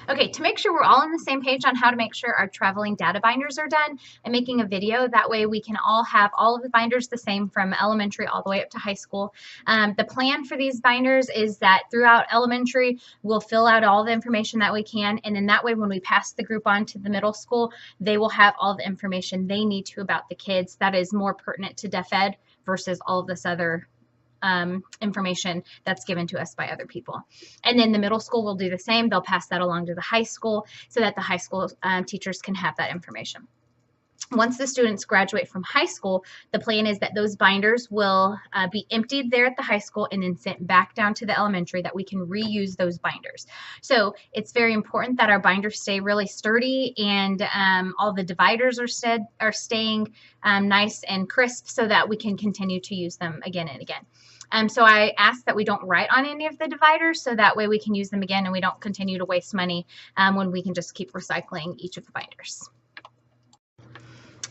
Okay, to make sure we're all on the same page on how to make sure our traveling data binders are done, I'm making a video. That way we can all have all of the binders the same from elementary all the way up to high school. The plan for these binders is that throughout elementary, we'll fill out all the information that we can. And then that way, when we pass the group on to the middle school, they will have all the information they need to about the kids that is more pertinent to Deaf Ed versus all of this other information that's given to us by other people. And then the middle school will do the same. They'll pass that along to the high school so that the high school teachers can have that information. Once the students graduate from high school, the plan is that those binders will be emptied there at the high school and then sent back down to the elementary, that we can reuse those binders. So it's very important that our binders stay really sturdy and all the dividers are staying nice and crisp so that we can continue to use them again and again. So I ask that we don't write on any of the dividers so that way we can use them again and we don't continue to waste money when we can just keep recycling each of the binders.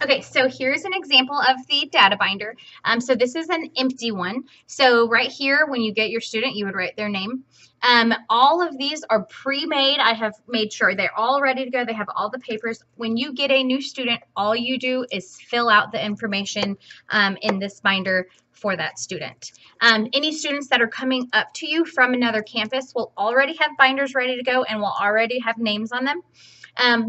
Okay, so here's an example of the data binder. So this is an empty one. So right here, when you get your student, you would write their name. All of these are pre-made. I have made sure they're all ready to go. They have all the papers. When you get a new student, all you do is fill out the information in this binder for that student. Any students that are coming up to you from another campus will already have binders ready to go and will already have names on them.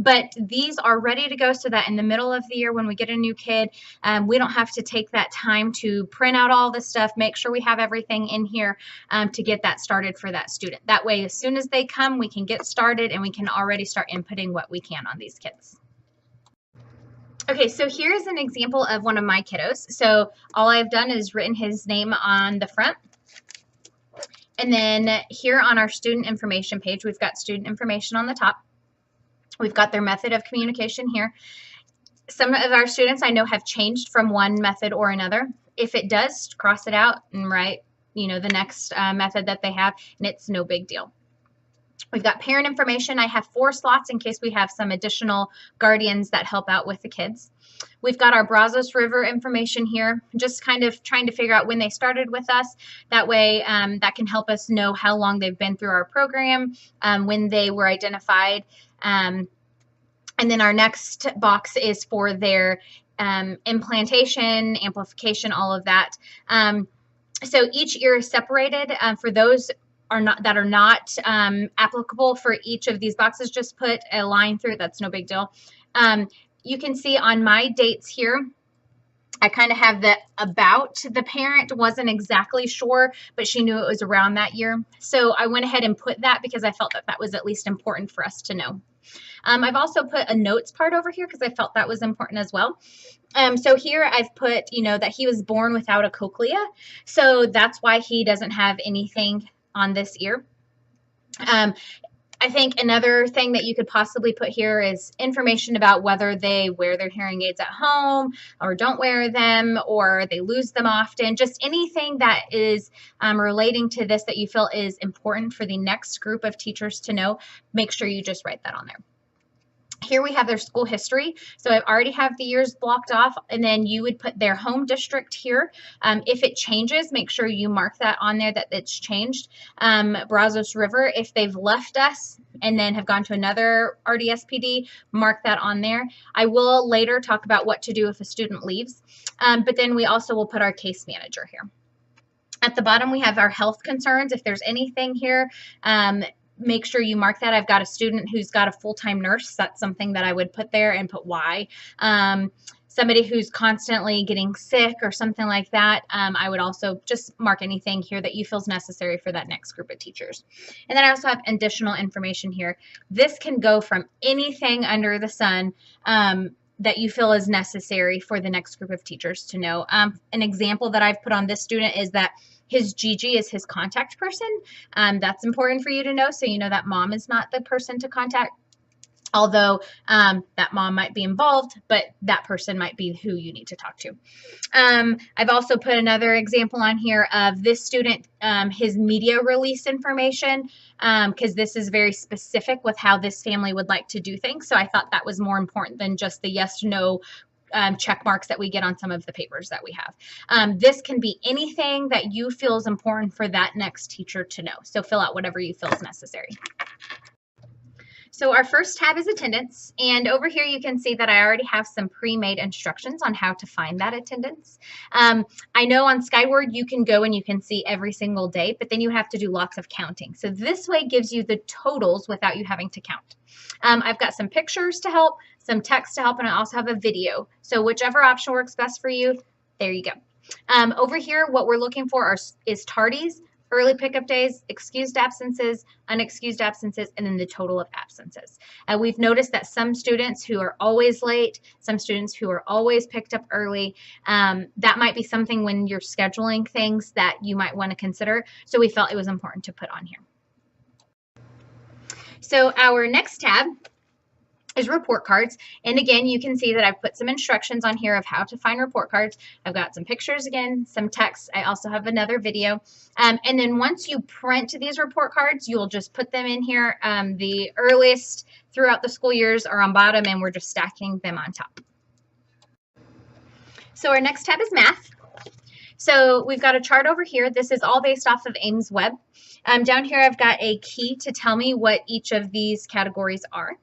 But these are ready to go so that in the middle of the year when we get a new kid, we don't have to take that time to print out all this stuff, make sure we have everything in here to get that started for that student. That way, as soon as they come, we can get started and we can already start inputting what we can on these kids. Okay, so here's an example of one of my kiddos. So all I've done is written his name on the front. And then here on our student information page, we've got student information on the top. We've got their method of communication here. Some of our students I know have changed from one method or another. If it does, cross it out and write, the next method that they have, and it's no big deal. We've got parent information. I have 4 slots in case we have some additional guardians that help out with the kids. We've got our Brazos River information here, just kind of trying to figure out when they started with us. That way, that can help us know how long they've been through our program, when they were identified. And then our next box is for their implantation, amplification, all of that. So each ear is separated. For those that are not applicable for each of these boxes, just put a line through it. That's no big deal. You can see on my dates here, I kind of have the about. The parent wasn't exactly sure, but she knew it was around that year. So I went ahead and put that because I felt that that was at least important for us to know. I've also put a notes part over here because I felt that was important as well. So here I've put, that he was born without a cochlea. So that's why he doesn't have anything on this ear. I think another thing that you could possibly put here is information about whether they wear their hearing aids at home or don't wear them, or they lose them often. Just anything that is relating to this that you feel is important for the next group of teachers to know, make sure you just write that on there. Here we have their school history. So I already have the years blocked off, and then you would put their home district here. If it changes, make sure you mark that on there that it's changed. Brazos River, if they've left us and then have gone to another RDSPD, mark that on there. I will later talk about what to do if a student leaves, but then we also will put our case manager here. At the bottom, we have our health concerns. If there's anything here, make sure you mark that. I've got a student who's got a full-time nurse. That's something that I would put there and put why. Somebody who's constantly getting sick or something like that, I would also just mark anything here that you feel is necessary for that next group of teachers. And then I also have additional information here. This can go from anything under the sun that you feel is necessary for the next group of teachers to know. An example that I've put on this student is that his Gigi is his contact person. That's important for you to know, so you know that mom is not the person to contact, although that mom might be involved, but that person might be who you need to talk to. I've also put another example on here of this student, his media release information, because this is very specific with how this family would like to do things. So I thought that was more important than just the yes, no, check marks that we get on some of the papers that we have. This can be anything that you feel is important for that next teacher to know. So fill out whatever you feel is necessary. So our first tab is attendance, and over here you can see that I already have some pre-made instructions on how to find that attendance. I know on Skyward you can go and you can see every single day, but then you have to do lots of counting. So this way gives you the totals without you having to count. I've got some pictures to help, some text to help, and I also have a video. So whichever option works best for you, there you go. Over here, what we're looking for is tardies, early pickup days, excused absences, unexcused absences, and then the total of absences. We've noticed that some students who are always late, some students who are always picked up early, that might be something when you're scheduling things that you might want to consider. So we felt it was important to put on here. So our next tab is report cards. And again, you can see that I've put some instructions on here of how to find report cards. I've got some pictures again, some text. I also have another video. And then once you print these report cards, you'll just put them in here. The earliest throughout the school years are on bottom, and we're just stacking them on top. So our next tab is math. So we've got a chart over here. This is all based off of Ames Web. Down here, I've got a key to tell me what each of these categories are.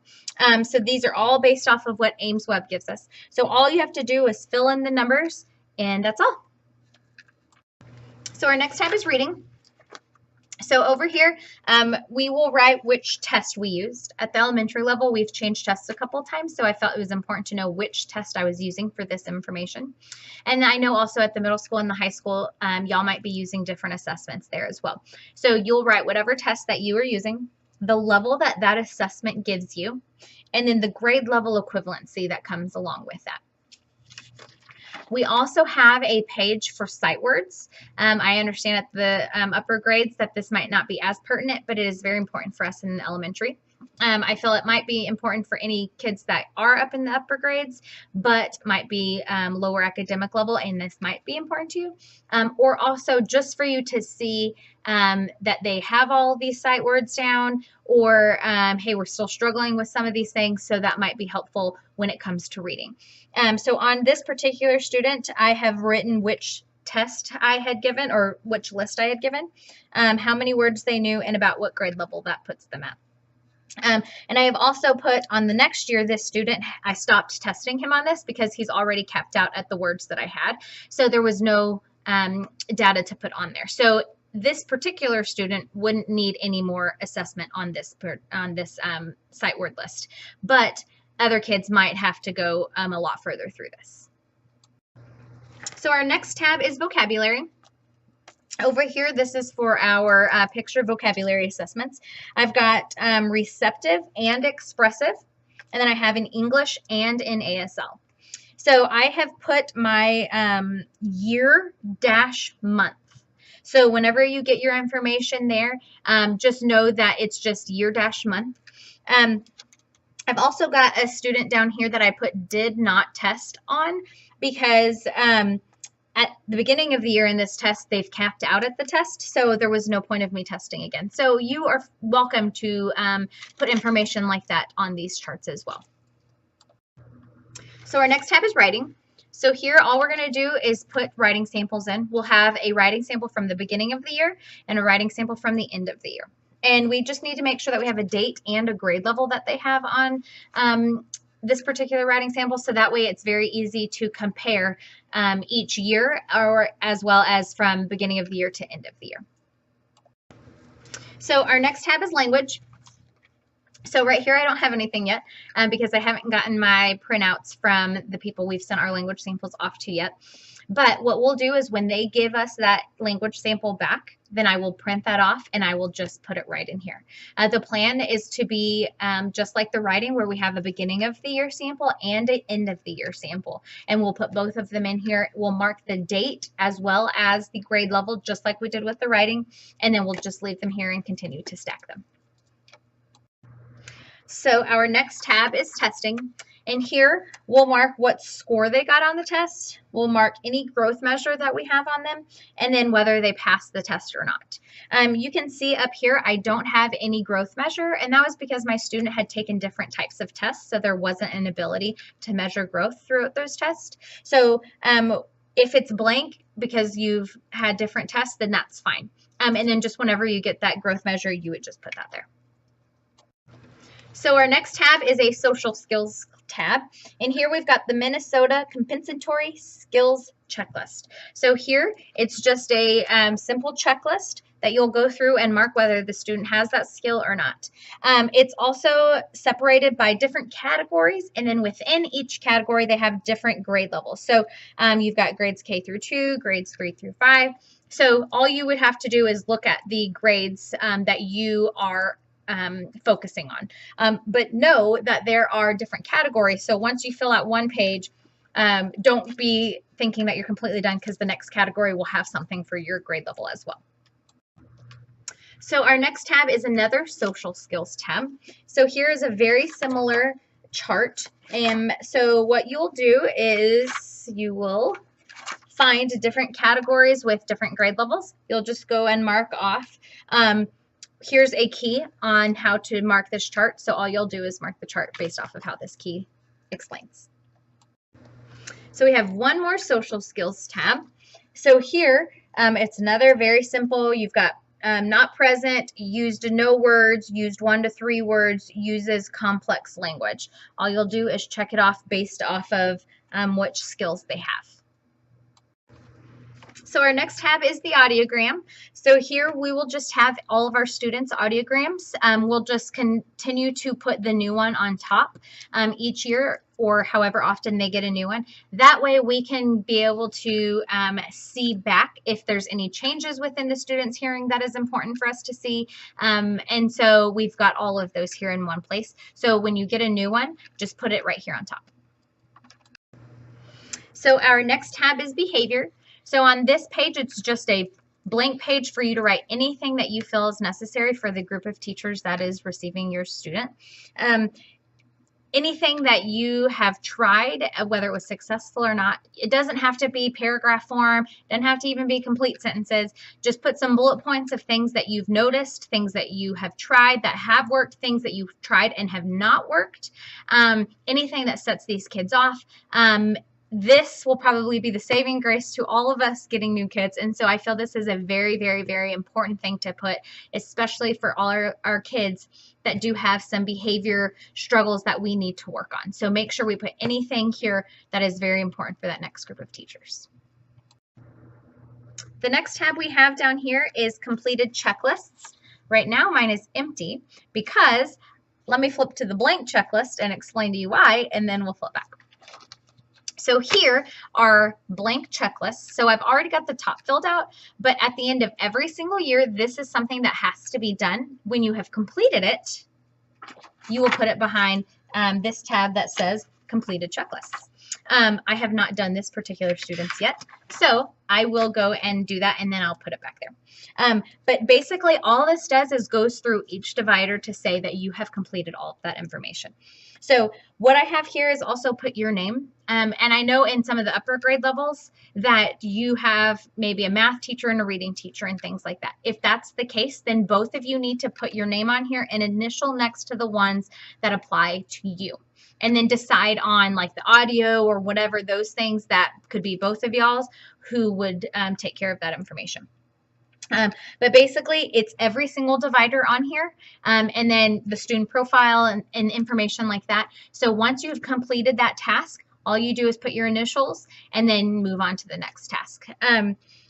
So these are all based off of what Ames Web gives us. So all you have to do is fill in the numbers, and that's all. So our next tab is reading. So over here, we will write which test we used. At the elementary level, we've changed tests a couple of times, so I felt it was important to know which test I was using for this information. And I know also at the middle school and the high school, y'all might be using different assessments there as well. So you'll write whatever test that you are using, the level that that assessment gives you, and then the grade level equivalency that comes along with that. We also have a page for sight words. I understand at the upper grades that this might not be as pertinent, but it is very important for us in elementary. I feel it might be important for any kids that are up in the upper grades, but might be lower academic level, and this might be important to you. Or also just for you to see that they have all these sight words down, or hey, we're still struggling with some of these things, so that might be helpful when it comes to reading. So on this particular student, I have written which test I had given, or which list I had given, how many words they knew, and about what grade level that puts them at. And I have also put on the next year, this student, I stopped testing him on this because he's already capped out at the words that I had. So there was no data to put on there. So this particular student wouldn't need any more assessment on this sight word list, but other kids might have to go a lot further through this. So our next tab is vocabulary. Over here, this is for our picture vocabulary assessments. I've got receptive and expressive, and then I have in English and in ASL. So I have put my year-month. So whenever you get your information there, just know that it's just year-month. I've also got a student down here that I put did not test on because at the beginning of the year in this test, they've capped out at the test, so there was no point of me testing again. So you are welcome to put information like that on these charts as well. So our next tab is writing. So here, all we're going to do is put writing samples in. We'll have a writing sample from the beginning of the year and a writing sample from the end of the year. And we just need to make sure that we have a date and a grade level that they have on this particular writing sample, so that way it's very easy to compare each year, or as well as from beginning of the year to end of the year. So our next tab is language. So right here I don't have anything yet because I haven't gotten my printouts from the people we've sent our language samples off to yet. But what we'll do is when they give us that language sample back, then I will print that off and I will just put it right in here. The plan is to be just like the writing, where we have a beginning of the year sample and an end of the year sample. And we'll put both of them in here. We'll mark the date as well as the grade level, just like we did with the writing. And then we'll just leave them here and continue to stack them. So our next tab is testing. And here we'll mark what score they got on the test. We'll mark any growth measure that we have on them, and then whether they passed the test or not. You can see up here I don't have any growth measure, and that was because my student had taken different types of tests, so there wasn't an ability to measure growth throughout those tests. So if it's blank because you've had different tests, then that's fine. And then just whenever you get that growth measure, you would just put that there. So our next tab is a social skills tab. And here we've got the Minnesota Compensatory Skills Checklist. So here it's just a simple checklist that you'll go through and mark whether the student has that skill or not. It's also separated by different categories, and then within each category they have different grade levels. So you've got grades K through 2, grades 3 through 5. So all you would have to do is look at the grades that you are focusing on. But know that there are different categories. So once you fill out one page, don't be thinking that you're completely done, because the next category will have something for your grade level as well. So our next tab is another social skills tab. So here is a very similar chart. So what you'll do is you will find different categories with different grade levels. You'll just go and mark off. Here's a key on how to mark this chart. So all you'll do is mark the chart based off of how this key explains. So we have one more social skills tab. So here, it's another very simple. You've got not present, used no words, used 1 to 3 words, uses complex language. All you'll do is check it off based off of which skills they have. So our next tab is the audiogram. So here we will just have all of our students' audiograms. We'll just continue to put the new one on top each year, or however often they get a new one. That way we can be able to see back if there's any changes within the student's hearing that is important for us to see. And so we've got all of those here in one place. So when you get a new one, just put it right here on top. So our next tab is behavior. So on this page, it's just a blank page for you to write anything that you feel is necessary for the group of teachers that is receiving your student. Anything that you have tried, whether it was successful or not. It doesn't have to be paragraph form, doesn't have to even be complete sentences. Just put some bullet points of things that you've noticed, things that you have tried that have worked, things that you've tried and have not worked, anything that sets these kids off. This will probably be the saving grace to all of us getting new kids. And so I feel this is a very, very, very important thing to put, especially for all our kids that do have some behavior struggles that we need to work on. So make sure we put anything here that is very important for that next group of teachers. The next tab we have down here is completed checklists. Right now mine is empty because, let me flip to the blank checklist and explain to you why, and then we'll flip back. So here are blank checklists. So I've already got the top filled out, but at the end of every single year, this is something that has to be done. When you have completed it, you will put it behind this tab that says completed checklists. I have not done this particular students yet, so I will go and do that, and then I'll put it back there. But basically all this does is goes through each divider to say that you have completed all of that information. So what I have here is also put your name. And I know in some of the upper grade levels that you have maybe a math teacher and a reading teacher and things like that. If that's the case, then both of you need to put your name on here and initial next to the ones that apply to you. And then decide on like the audio or whatever, those things that could be both of y'all's, who would take care of that information. But basically, it's every single divider on here, and then the student profile and information like that. So once you've completed that task, all you do is put your initials and then move on to the next task.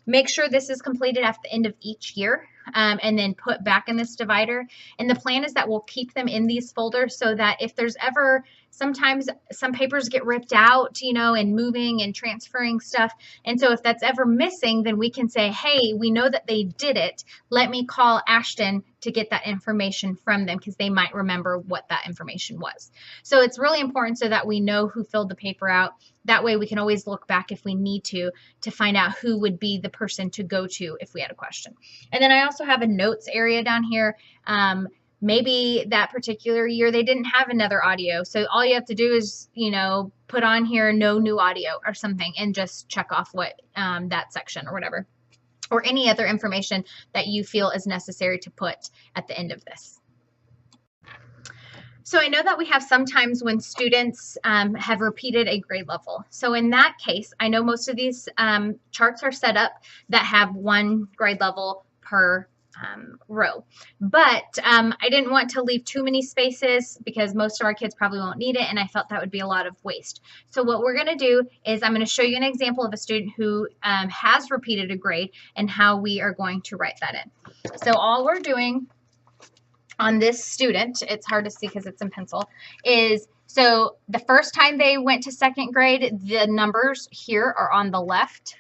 Make sure this is completed at the end of each year, and then put back in this divider. And the plan is that we'll keep them in these folders so that if there's ever, sometimes some papers get ripped out, you know, and moving and transferring stuff. And so if that's ever missing, then we can say, hey, we know that they did it. Let me call Ashton to get that information from them, because they might remember what that information was. So it's really important so that we know who filled the paper out. That way we can always look back if we need to find out who would be the person to go to if we had a question. And then I also have a notes area down here. Maybe that particular year they didn't have another audio. So all you have to do is, you know, put on here no new audio or something and just check off what that section or whatever, or any other information that you feel is necessary to put at the end of this. So I know that we have sometimes when students have repeated a grade level. So in that case, I know most of these charts are set up that have one grade level per row. But I didn't want to leave too many spaces because most of our kids probably won't need it, and I felt that would be a lot of waste. So what we're going to do is I'm going to show you an example of a student who has repeated a grade and how we are going to write that in. So all we're doing on this student, it's hard to see because it's in pencil, is so the first time they went to second grade, the numbers here are on the left.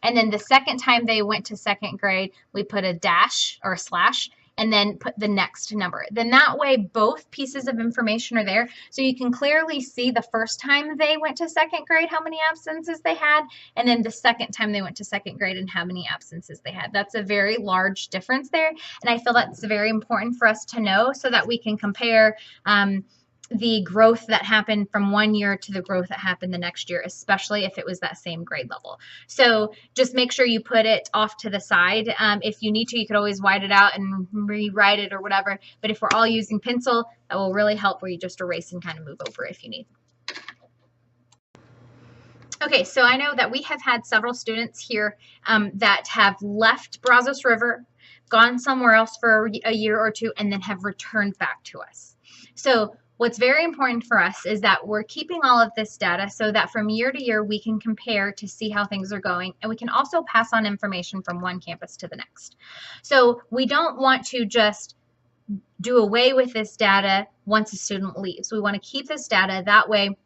And then the second time they went to second grade, we put a dash or a slash and then put the next number. Then that way both pieces of information are there. So you can clearly see the first time they went to second grade how many absences they had, and then the second time they went to second grade and how many absences they had. That's a very large difference there. And I feel that's very important for us to know so that we can compare the growth that happened from one year to the growth that happened the next year, especially if it was that same grade level. So just make sure you put it off to the side. If you need to, you could always white it out and rewrite it or whatever. But if we're all using pencil, that will really help where you just erase and kind of move over if you need. Okay, so I know that we have had several students here that have left Brazos River, gone somewhere else for a year or two, and then have returned back to us. So what's very important for us is that we're keeping all of this data so that from year to year we can compare to see how things are going, and we can also pass on information from one campus to the next. So we don't want to just do away with this data once a student leaves. We want to keep this data, that way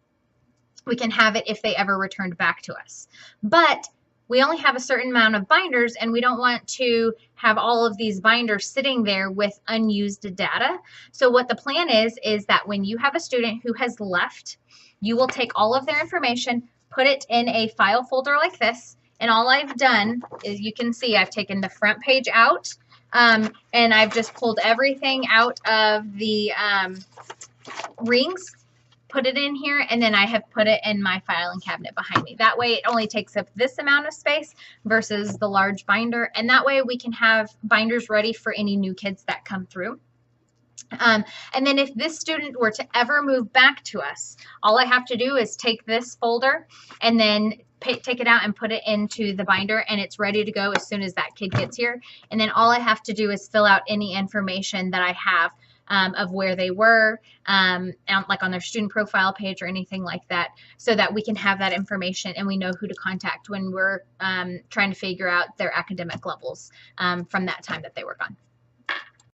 we can have it if they ever returned back to us. But we only have a certain amount of binders, and we don't want to have all of these binders sitting there with unused data. So what the plan is that when you have a student who has left, you will take all of their information, put it in a file folder like this, and all I've done is, you can see I've taken the front page out, and I've just pulled everything out of the rings, put it in here, and then I have put it in my filing cabinet behind me. That way it only takes up this amount of space versus the large binder, and that way we can have binders ready for any new kids that come through. And then if this student were to ever move back to us, all I have to do is take this folder and then take it out and put it into the binder, and it's ready to go as soon as that kid gets here. And then all I have to do is fill out any information that I have of where they were, like on their student profile page or anything like that, so that we can have that information and we know who to contact when we're trying to figure out their academic levels from that time that they were gone.